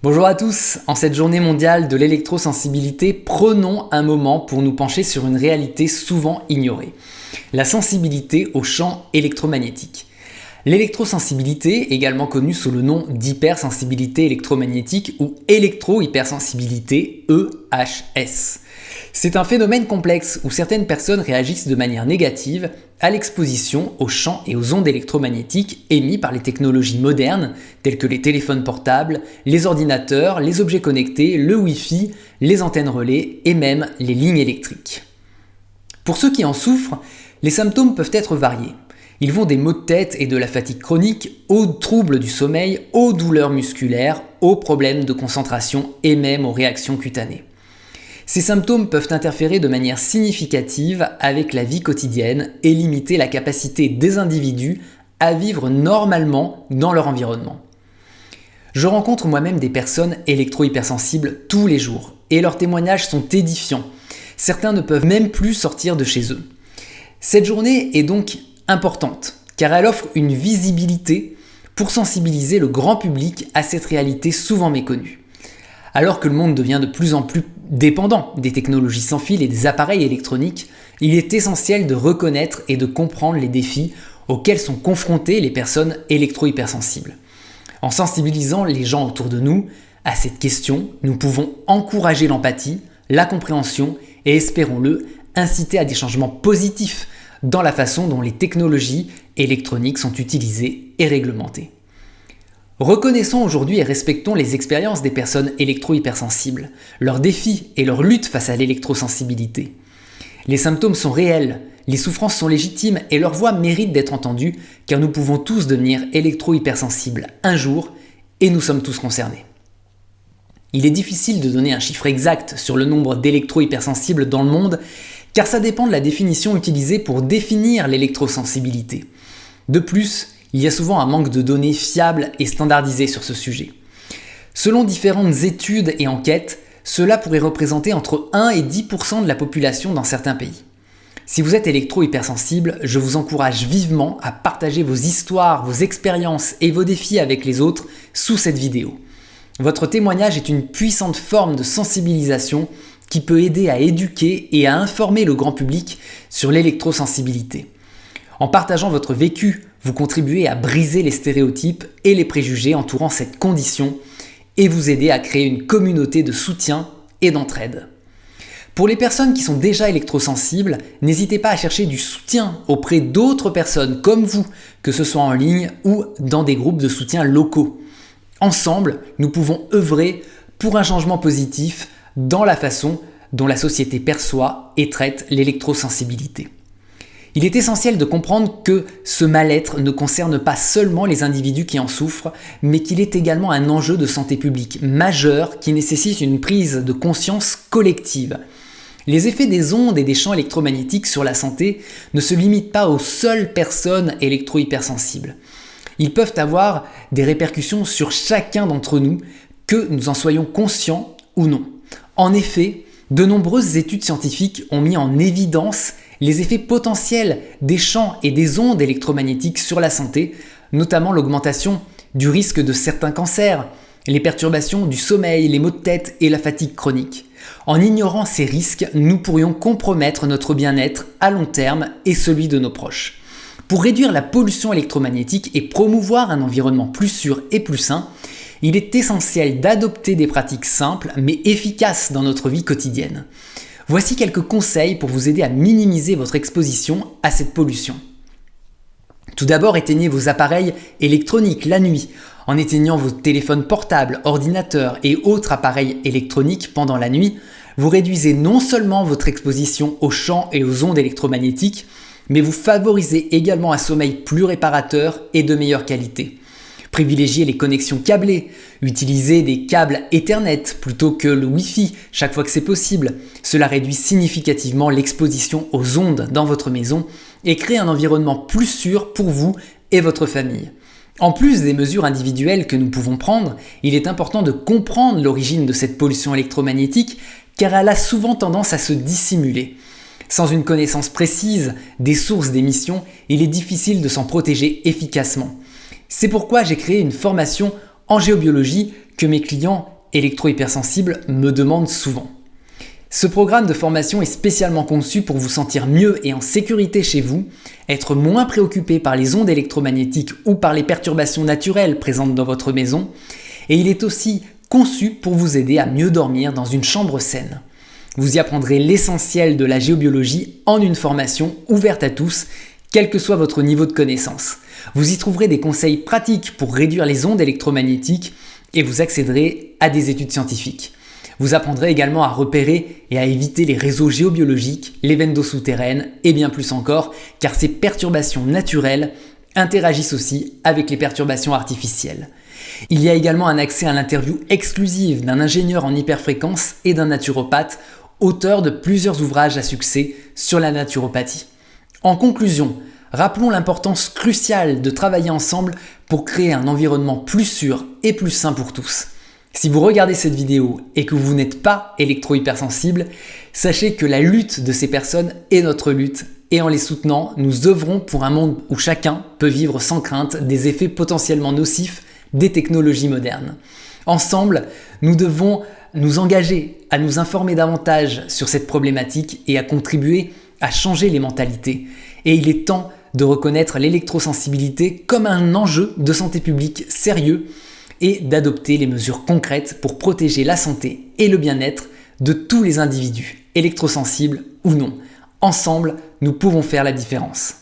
Bonjour à tous, en cette journée mondiale de l'électrosensibilité, prenons un moment pour nous pencher sur une réalité souvent ignorée, la sensibilité aux champs électromagnétiques. L'électrosensibilité, également connue sous le nom d'hypersensibilité électromagnétique ou électro-hypersensibilité, EHS. C'est un phénomène complexe où certaines personnes réagissent de manière négative à l'exposition aux champs et aux ondes électromagnétiques émis par les technologies modernes telles que les téléphones portables, les ordinateurs, les objets connectés, le Wi-Fi, les antennes relais et même les lignes électriques. Pour ceux qui en souffrent, les symptômes peuvent être variés. Ils vont des maux de tête et de la fatigue chronique, aux troubles du sommeil, aux douleurs musculaires, aux problèmes de concentration et même aux réactions cutanées. Ces symptômes peuvent interférer de manière significative avec la vie quotidienne et limiter la capacité des individus à vivre normalement dans leur environnement. Je rencontre moi-même des personnes électro-hypersensibles tous les jours et leurs témoignages sont édifiants. Certains ne peuvent même plus sortir de chez eux. Cette journée est donc importante car elle offre une visibilité pour sensibiliser le grand public à cette réalité souvent méconnue. Alors que le monde devient de plus en plus dépendant des technologies sans fil et des appareils électroniques, il est essentiel de reconnaître et de comprendre les défis auxquels sont confrontées les personnes électro-hypersensibles. En sensibilisant les gens autour de nous à cette question, nous pouvons encourager l'empathie, la compréhension et, espérons-le, inciter à des changements positifs dans la façon dont les technologies électroniques sont utilisées et réglementées. Reconnaissons aujourd'hui et respectons les expériences des personnes électro-hypersensibles, leurs défis et leurs luttes face à l'électrosensibilité. Les symptômes sont réels, les souffrances sont légitimes et leur voix mérite d'être entendue car nous pouvons tous devenir électro-hypersensibles un jour et nous sommes tous concernés. Il est difficile de donner un chiffre exact sur le nombre d'électro-hypersensibles dans le monde car ça dépend de la définition utilisée pour définir l'électrosensibilité. De plus, il y a souvent un manque de données fiables et standardisées sur ce sujet. Selon différentes études et enquêtes, cela pourrait représenter entre 1 et 10% de la population dans certains pays. Si vous êtes électro-hypersensible, je vous encourage vivement à partager vos histoires, vos expériences et vos défis avec les autres sous cette vidéo. Votre témoignage est une puissante forme de sensibilisation qui peut aider à éduquer et à informer le grand public sur l'électrosensibilité. En partageant votre vécu, vous contribuez à briser les stéréotypes et les préjugés entourant cette condition et vous aidez à créer une communauté de soutien et d'entraide. Pour les personnes qui sont déjà électrosensibles, n'hésitez pas à chercher du soutien auprès d'autres personnes comme vous, que ce soit en ligne ou dans des groupes de soutien locaux. Ensemble, nous pouvons œuvrer pour un changement positif dans la façon dont la société perçoit et traite l'électrosensibilité. Il est essentiel de comprendre que ce mal-être ne concerne pas seulement les individus qui en souffrent, mais qu'il est également un enjeu de santé publique majeur qui nécessite une prise de conscience collective. Les effets des ondes et des champs électromagnétiques sur la santé ne se limitent pas aux seules personnes électro-hypersensibles. Ils peuvent avoir des répercussions sur chacun d'entre nous, que nous en soyons conscients ou non. En effet, de nombreuses études scientifiques ont mis en évidence les effets potentiels des champs et des ondes électromagnétiques sur la santé, notamment l'augmentation du risque de certains cancers, les perturbations du sommeil, les maux de tête et la fatigue chronique. En ignorant ces risques, nous pourrions compromettre notre bien-être à long terme et celui de nos proches. Pour réduire la pollution électromagnétique et promouvoir un environnement plus sûr et plus sain, il est essentiel d'adopter des pratiques simples mais efficaces dans notre vie quotidienne. Voici quelques conseils pour vous aider à minimiser votre exposition à cette pollution. Tout d'abord, éteignez vos appareils électroniques la nuit. En éteignant vos téléphones portables, ordinateurs et autres appareils électroniques pendant la nuit, vous réduisez non seulement votre exposition aux champs et aux ondes électromagnétiques, mais vous favorisez également un sommeil plus réparateur et de meilleure qualité. Privilégiez les connexions câblées, utilisez des câbles Ethernet plutôt que le Wi-Fi chaque fois que c'est possible. Cela réduit significativement l'exposition aux ondes dans votre maison et crée un environnement plus sûr pour vous et votre famille. En plus des mesures individuelles que nous pouvons prendre, il est important de comprendre l'origine de cette pollution électromagnétique car elle a souvent tendance à se dissimuler. Sans une connaissance précise des sources d'émissions, il est difficile de s'en protéger efficacement. C'est pourquoi j'ai créé une formation en géobiologie que mes clients électro-hypersensible me demandent souvent. Ce programme de formation est spécialement conçu pour vous sentir mieux et en sécurité chez vous, être moins préoccupé par les ondes électromagnétiques ou par les perturbations naturelles présentes dans votre maison, et il est aussi conçu pour vous aider à mieux dormir dans une chambre saine. Vous y apprendrez l'essentiel de la géobiologie en une formation ouverte à tous, quel que soit votre niveau de connaissance. Vous y trouverez des conseils pratiques pour réduire les ondes électromagnétiques et vous accéderez à des études scientifiques. Vous apprendrez également à repérer et à éviter les réseaux géobiologiques, les veines d'eau souterraines et bien plus encore, car ces perturbations naturelles interagissent aussi avec les perturbations artificielles. Il y a également un accès à l'interview exclusive d'un ingénieur en hyperfréquence et d'un naturopathe, auteur de plusieurs ouvrages à succès sur la naturopathie. En conclusion, rappelons l'importance cruciale de travailler ensemble pour créer un environnement plus sûr et plus sain pour tous. Si vous regardez cette vidéo et que vous n'êtes pas électro-hypersensible, sachez que la lutte de ces personnes est notre lutte et en les soutenant, nous œuvrons pour un monde où chacun peut vivre sans crainte des effets potentiellement nocifs des technologies modernes. Ensemble, nous devons nous engager à nous informer davantage sur cette problématique et à contribuer à changer les mentalités. Et il est temps de reconnaître l'électrosensibilité comme un enjeu de santé publique sérieux et d'adopter les mesures concrètes pour protéger la santé et le bien-être de tous les individus, électrosensibles ou non. Ensemble, nous pouvons faire la différence.